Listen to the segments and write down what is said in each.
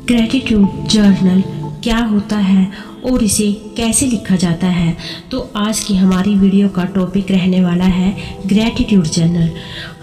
Gratitude journal क्या होता है और इसे कैसे लिखा जाता है। तो आज की हमारी वीडियो का टॉपिक रहने वाला है ग्रैटिट्यूड जर्नल।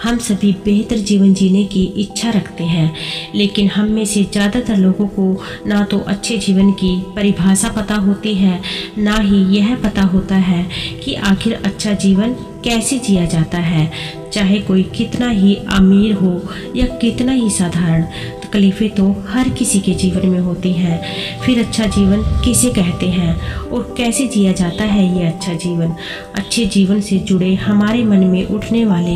हम सभी बेहतर जीवन जीने की इच्छा रखते हैं, लेकिन हम में से ज़्यादातर लोगों को ना तो अच्छे जीवन की परिभाषा पता होती है, ना ही यह पता होता है कि आखिर अच्छा जीवन कैसे जिया जाता है। चाहे कोई कितना ही अमीर हो या कितना ही साधारण, तकलीफ़ें तो हर किसी के जीवन में होती हैं। फिर अच्छा जीवन किसे कहते हैं और कैसे जिया जाता है ये अच्छा जीवन। अच्छे जीवन से जुड़े हमारे मन में उठने वाले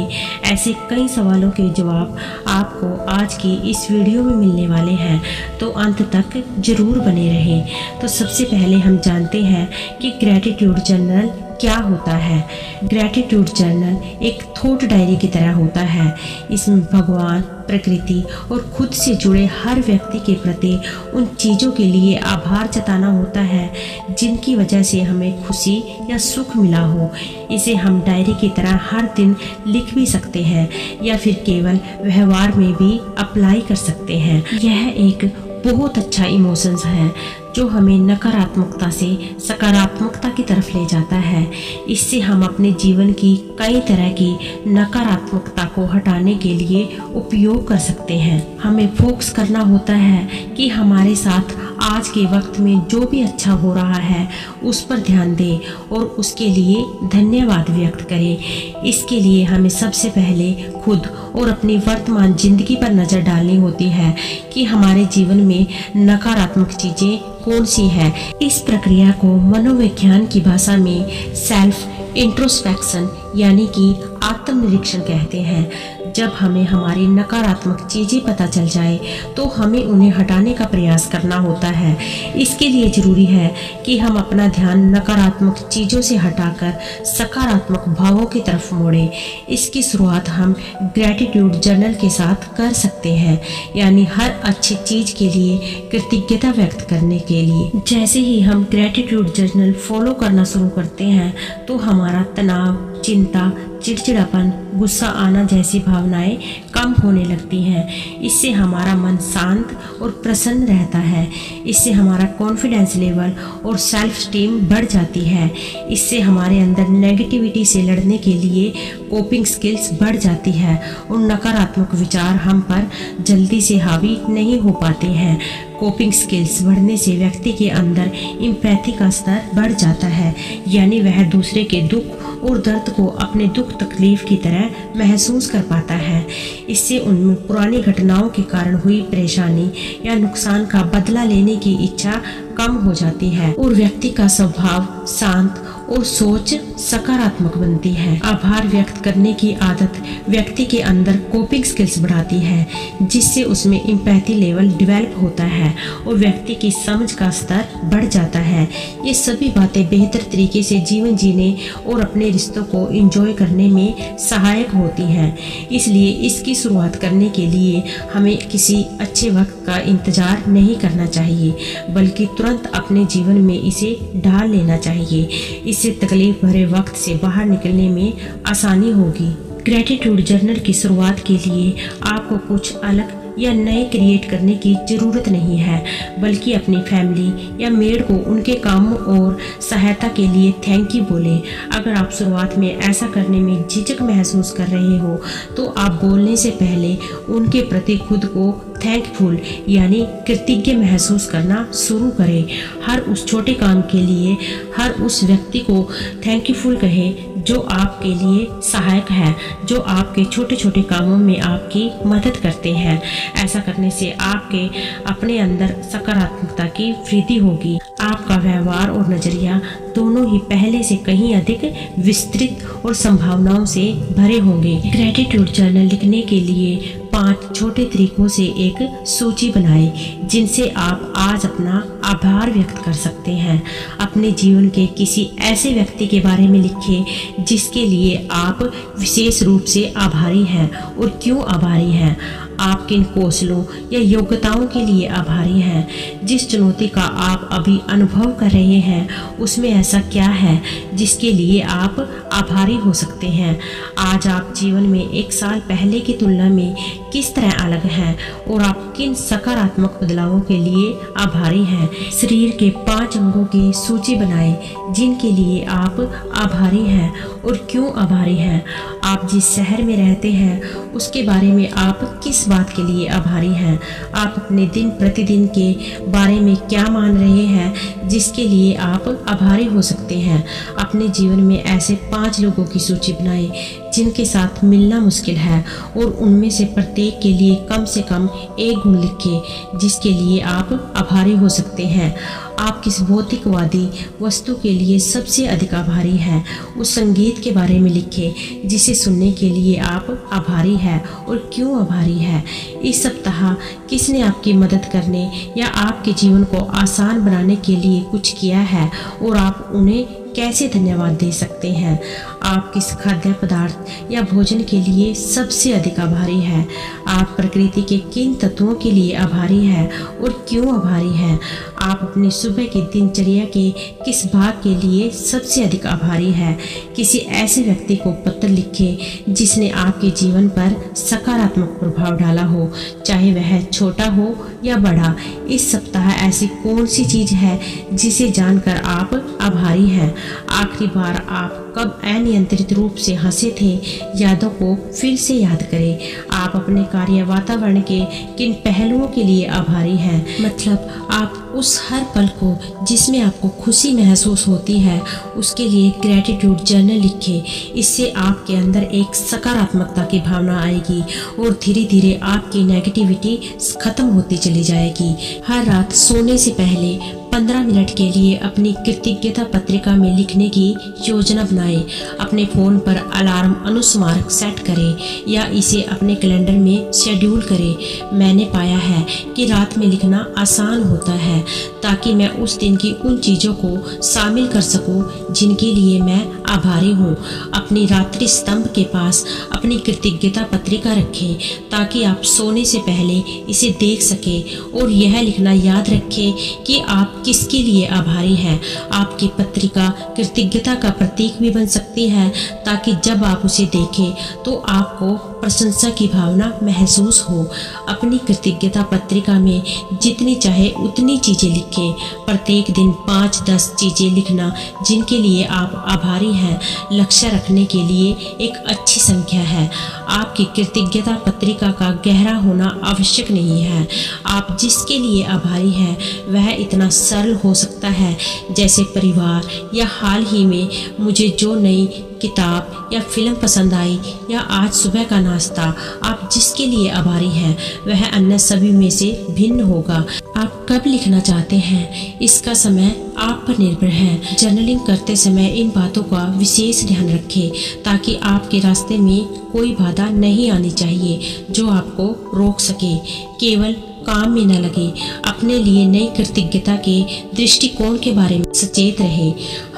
ऐसे कई सवालों के जवाब आपको आज की इस वीडियो में मिलने वाले हैं, तो अंत तक जरूर बने रहें। तो सबसे पहले हम जानते हैं कि ग्रैटिट्यूड जर्नल क्या होता है। ग्रैटिट्यूड जर्नल एक थॉट डायरी की तरह होता है। इसमें भगवान, प्रकृति और खुद से जुड़े हर व्यक्ति के प्रति उन चीज़ों के लिए आभार जताना होता है जिनकी वजह से हमें खुशी या सुख मिला हो। इसे हम डायरी की तरह हर दिन लिख भी सकते हैं या फिर केवल व्यवहार में भी अप्लाई कर सकते हैं। यह एक बहुत अच्छा इमोशंस है जो हमें नकारात्मकता से सकारात्मकता की तरफ ले जाता है। इससे हम अपने जीवन की कई तरह की नकारात्मकता को हटाने के लिए उपयोग कर सकते हैं। हमें फोकस करना होता है कि हमारे साथ आज के वक्त में जो भी अच्छा हो रहा है उस पर ध्यान दें और उसके लिए धन्यवाद व्यक्त करें। इसके लिए हमें सबसे पहले खुद और अपनी वर्तमान जिंदगी पर नज़र डालनी होती है कि हमारे जीवन में नकारात्मक चीज़ें कौन सी है। इस प्रक्रिया को मनोविज्ञान की भाषा में सेल्फ इंट्रोस्पेक्शन यानी कि आत्मनिरीक्षण कहते हैं। जब हमें हमारी नकारात्मक चीज़ें पता चल जाए तो हमें उन्हें हटाने का प्रयास करना होता है। इसके लिए ज़रूरी है कि हम अपना ध्यान नकारात्मक चीज़ों से हटाकर सकारात्मक भावों की तरफ मोड़ें। इसकी शुरुआत हम ग्रैटिट्यूड जर्नल के साथ कर सकते हैं, यानी हर अच्छी चीज़ के लिए कृतज्ञता व्यक्त करने के लिए। जैसे ही हम ग्रैटिट्यूड जर्नल फॉलो करना शुरू करते हैं तो हमारा तनाव, चिंता, चिड़चिड़ापन, गुस्सा आना जैसी भावनाएं कम होने लगती हैं। इससे हमारा मन शांत और प्रसन्न रहता है। इससे हमारा कॉन्फिडेंस लेवल और सेल्फ स्टीम बढ़ जाती है। इससे हमारे अंदर नेगेटिविटी से लड़ने के लिए कोपिंग स्किल्स बढ़ जाती है और नकारात्मक विचार हम पर जल्दी से हावी नहीं हो पाते हैं। कोपिंग स्किल्स बढ़ने से व्यक्ति के अंदर एम्पैथी का स्तर बढ़ जाता है, यानी वह दूसरे के दुख और दर्द को अपने दुख तकलीफ की तरह महसूस कर पाता है। इससे उनमें पुरानी घटनाओं के कारण हुई परेशानी या नुकसान का बदला लेने की इच्छा कम हो जाती है और व्यक्ति का स्वभाव शांत और सोच सकारात्मक बनती है। आभार व्यक्त करने की आदत व्यक्ति के अंदर कोपिंग स्किल्स बढ़ाती है, जिससे उसमें एम्पैथी लेवल डेवलप होता है और व्यक्ति की समझ का स्तर बढ़ जाता है। ये सभी बातें बेहतर तरीके से जीवन जीने और अपने रिश्तों को एंजॉय करने में सहायक होती हैं। इसलिए इसकी शुरुआत करने के लिए हमें किसी अच्छे वक्त का इंतजार नहीं करना चाहिए, बल्कि तुरंत अपने जीवन में इसे ढाल लेना चाहिए। इससे तकलीफ भरे वक्त से बाहर निकलने में आसानी होगी। ग्रैटिट्यूड जर्नल की शुरुआत के लिए आपको कुछ अलग या नए क्रिएट करने की ज़रूरत नहीं है, बल्कि अपनी फैमिली या मेड को उनके कामों और सहायता के लिए थैंक यू बोलें। अगर आप शुरुआत में ऐसा करने में झिझक महसूस कर रहे हो तो आप बोलने से पहले उनके प्रति खुद को थैंकफुल यानी कृतज्ञ महसूस करना शुरू करें। हर उस छोटे काम के लिए हर उस व्यक्ति को थैंकफुल कहें जो आपके लिए सहायक है, जो आपके छोटे छोटे कामों में आपकी मदद करते हैं। ऐसा करने से आपके अपने अंदर सकारात्मकता की वृद्धि होगी। आपका व्यवहार और नजरिया दोनों ही पहले से कहीं अधिक विस्तृत और संभावनाओं से भरे होंगे। ग्रैटिट्यूड जर्नल लिखने के लिए 5 छोटे तरीकों से एक सूची बनाएं, जिनसे आप आज अपना आभार व्यक्त कर सकते हैं। अपने जीवन के किसी ऐसे व्यक्ति के बारे में लिखें जिसके लिए आप विशेष रूप से आभारी हैं और क्यों आभारी हैं। आप किन कौशलों या योग्यताओं के लिए आभारी हैं। जिस चुनौती का आप अभी अनुभव कर रहे हैं उसमें ऐसा क्या है जिसके लिए आप आभारी हो सकते हैं। आज आप जीवन में एक साल पहले की तुलना में किस तरह अलग हैं और आप किन सकारात्मक बदलावों के लिए आभारी हैं। शरीर के 5 अंगों की सूची बनाएं जिनके लिए आप आभारी हैं और क्यों आभारी हैं। आप जिस शहर में रहते हैं उसके बारे में आप किस बात के लिए आभारी हैं। आप अपने दिन प्रतिदिन के बारे में क्या मान रहे हैं जिसके लिए आप आभारी हो सकते हैं। अपने जीवन में ऐसे 5 लोगों की सूची बनाएं जिनके साथ मिलना मुश्किल है और उनमें से प्रत्येक के लिए कम से कम एक गुण लिखें जिसके लिए आप आभारी हो सकते हैं। आप किस भौतिकवादी वस्तु के लिए सबसे अधिक आभारी हैं। उस संगीत के बारे में लिखें जिसे सुनने के लिए आप आभारी हैं और क्यों आभारी हैं। इस सप्ताह किसने आपकी मदद करने या आपके जीवन को आसान बनाने के लिए कुछ किया है और आप उन्हें कैसे धन्यवाद दे सकते हैं। आप किस खाद्य पदार्थ या भोजन के लिए सबसे अधिक आभारी हैं। आप प्रकृति के किन तत्वों के लिए आभारी हैं और क्यों आभारी हैं। आप अपनी सुबह की दिनचर्या के किस भाग के लिए सबसे अधिक आभारी हैं। किसी ऐसे व्यक्ति को पत्र लिखें जिसने आपके जीवन पर सकारात्मक प्रभाव डाला हो, चाहे वह छोटा हो या बड़ा। इस सप्ताह ऐसी कौन सी चीज़ है जिसे जानकर आप आभारी हैं। आखिरी बार आप कब अनियंत्रित रूप से हंसे थे, यादों को फिर से याद करें। आप अपने कार्य वातावरण के किन पहलुओं के लिए आभारी हैं। मतलब आप उस हर पल को जिसमें आपको खुशी महसूस होती है उसके लिए ग्रेटिट्यूड जर्नल लिखें। इससे आपके अंदर एक सकारात्मकता की भावना आएगी और धीरे धीरे आपकी नेगेटिविटी खत्म होती चली जाएगी। हर रात सोने से पहले 15 मिनट के लिए अपनी कृतज्ञता पत्रिका में लिखने की योजना बनाएं। अपने फ़ोन पर अलार्म अनुस्मारक सेट करें या इसे अपने कैलेंडर में शेड्यूल करें। मैंने पाया है कि रात में लिखना आसान होता है ताकि मैं उस दिन की उन चीज़ों को शामिल कर सकूं जिनके लिए मैं आभारी हूं। अपनी रात्रि स्तंभ के पास अपनी कृतज्ञता पत्रिका रखें ताकि आप सोने से पहले इसे देख सकें और यह लिखना याद रखें कि आप किसके लिए आभारी हैं। आपकी पत्रिका कृतज्ञता का प्रतीक भी बन सकती है ताकि जब आप उसे देखें तो आपको प्रशंसा की भावना महसूस हो। अपनी कृतज्ञता पत्रिका में जितनी चाहे उतनी चीज़ें लिखें। प्रत्येक दिन 5-10 चीज़ें लिखना जिनके लिए आप आभारी हैं लक्ष्य रखने के लिए एक अच्छी संख्या है। आपकी कृतज्ञता पत्रिका का गहरा होना आवश्यक नहीं है। आप जिसके लिए आभारी हैं वह इतना सरल हो सकता है जैसे परिवार या हाल ही में मुझे जो नई किताब या फिल्म पसंद आई या आज सुबह का नाश्ता। आप जिसके लिए आभारी हैं वह अन्य सभी में से भिन्न होगा। आप कब लिखना चाहते हैं इसका समय आप पर निर्भर है। जर्नलिंग करते समय इन बातों का विशेष ध्यान रखें ताकि आपके रास्ते में कोई बाधा नहीं आनी चाहिए जो आपको रोक सके। केवल काम में न लगे। अपने लिए नई कृतज्ञता के दृष्टिकोण के बारे में सचेत रहे।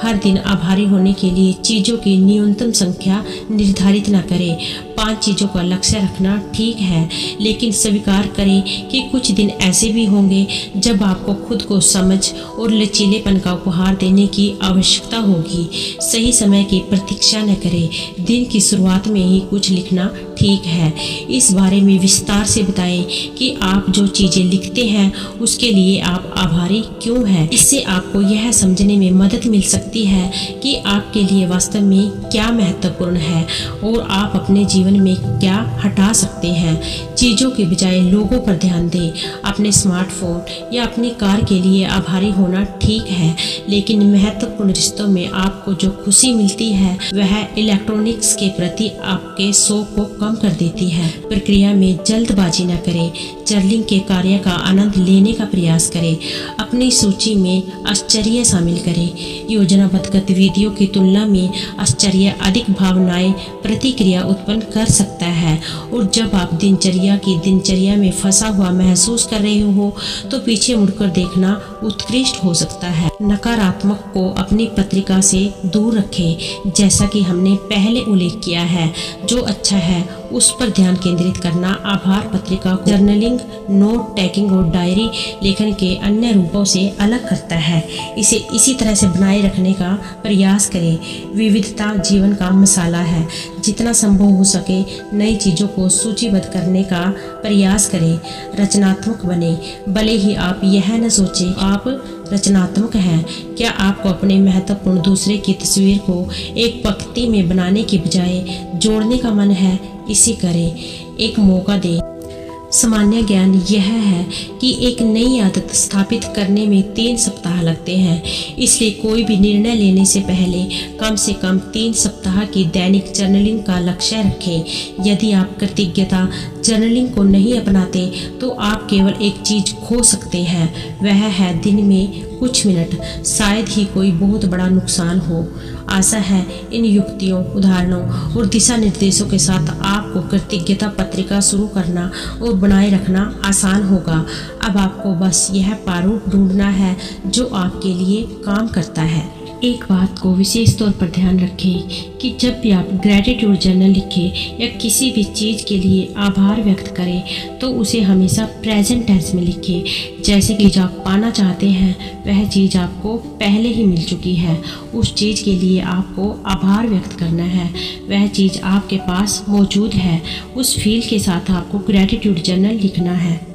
हर दिन आभारी होने के लिए चीज़ों की न्यूनतम संख्या निर्धारित न करें। 5 चीज़ों का लक्ष्य रखना ठीक है, लेकिन स्वीकार करें कि कुछ दिन ऐसे भी होंगे जब आपको खुद को समझ और लचीलेपन का उपहार देने की आवश्यकता होगी। सही समय की प्रतीक्षा न करें। दिन की शुरुआत में ही कुछ लिखना ठीक है। इस बारे में विस्तार से बताएं कि आप जो चीज़ें लिखते हैं उसके लिए आप आभारी क्यों हैं। इससे आपको यह समझने में मदद मिल सकती है कि आपके लिए वास्तव में क्या महत्वपूर्ण है और आप अपने जीवन में क्या हटा सकते हैं। चीज़ों के बजाय लोगों पर ध्यान दें। अपने स्मार्टफोन या अपनी कार के लिए आभारी होना ठीक है, लेकिन महत्वपूर्ण रिश्तों में आपको जो खुशी मिलती है वह इलेक्ट्रॉनिक्स के प्रति आपके शौक को कम कर देती है। प्रक्रिया में जल्दबाजी न करें। जर्नलिंग के कार्य का आनंद लेने का प्रयास करें। अपनी सूची में आश्चर्य शामिल करें। योजनाबद्ध गतिविधियों की तुलना में आश्चर्य अधिक भावनाएं प्रतिक्रिया उत्पन्न कर सकता है और जब आप दिनचर्या में फंसा हुआ महसूस कर रहे हो तो पीछे मुड़कर देखना उत्कृष्ट हो सकता है। नकारात्मक को अपनी पत्रिका से दूर रखें। जैसा कि हमने पहले उल्लेख किया है, जो अच्छा है उस पर ध्यान केंद्रित करना आभार पत्रिका को जर्नलिंग, नोट टेकिंग और डायरी लेखन के अन्य रूपों से अलग करता है। इसे इसी तरह से बनाए रखने का प्रयास करें। विविधता जीवन का मसाला है। जितना संभव हो सके नई चीज़ों को सूचीबद्ध करने का प्रयास करें। रचनात्मक बने। भले ही आप यह न सोचें आप रचनात्मक हैं। क्या आपको अपने महत्वपूर्ण दूसरे की तस्वीर को एक पंक्ति में बनाने के बजाय जोड़ने का मन है? इसे करें। एक मौका दें। सामान्य ज्ञान यह है कि एक नई आदत स्थापित करने में 3 सप्ताह लगते हैं। इसलिए कोई भी निर्णय लेने से पहले कम से कम 3 सप्ताह की दैनिक जर्नलिंग का लक्ष्य रखें। यदि आप कृतज्ञता जर्नलिंग को नहीं अपनाते तो आप केवल एक चीज़ खो सकते हैं, वह है दिन में कुछ मिनट। शायद ही कोई बहुत बड़ा नुकसान हो। आशा है इन युक्तियों, उदाहरणों और दिशा निर्देशों के साथ आपको कृतज्ञता पत्रिका शुरू करना और बनाए रखना आसान होगा। अब आपको बस यह प्रारूप ढूंढना है जो आपके लिए काम करता है। एक बात को विशेष तौर पर ध्यान रखें कि जब भी आप ग्रैटिट्यूड जर्नल लिखें या किसी भी चीज़ के लिए आभार व्यक्त करें तो उसे हमेशा प्रेजेंट टेंस में लिखें। जैसे कि जो आप पाना चाहते हैं वह चीज़ आपको पहले ही मिल चुकी है। उस चीज़ के लिए आपको आभार व्यक्त करना है, वह चीज़ आपके पास मौजूद है। उस फील के साथ आपको ग्रैटिट्यूड जर्नल लिखना है।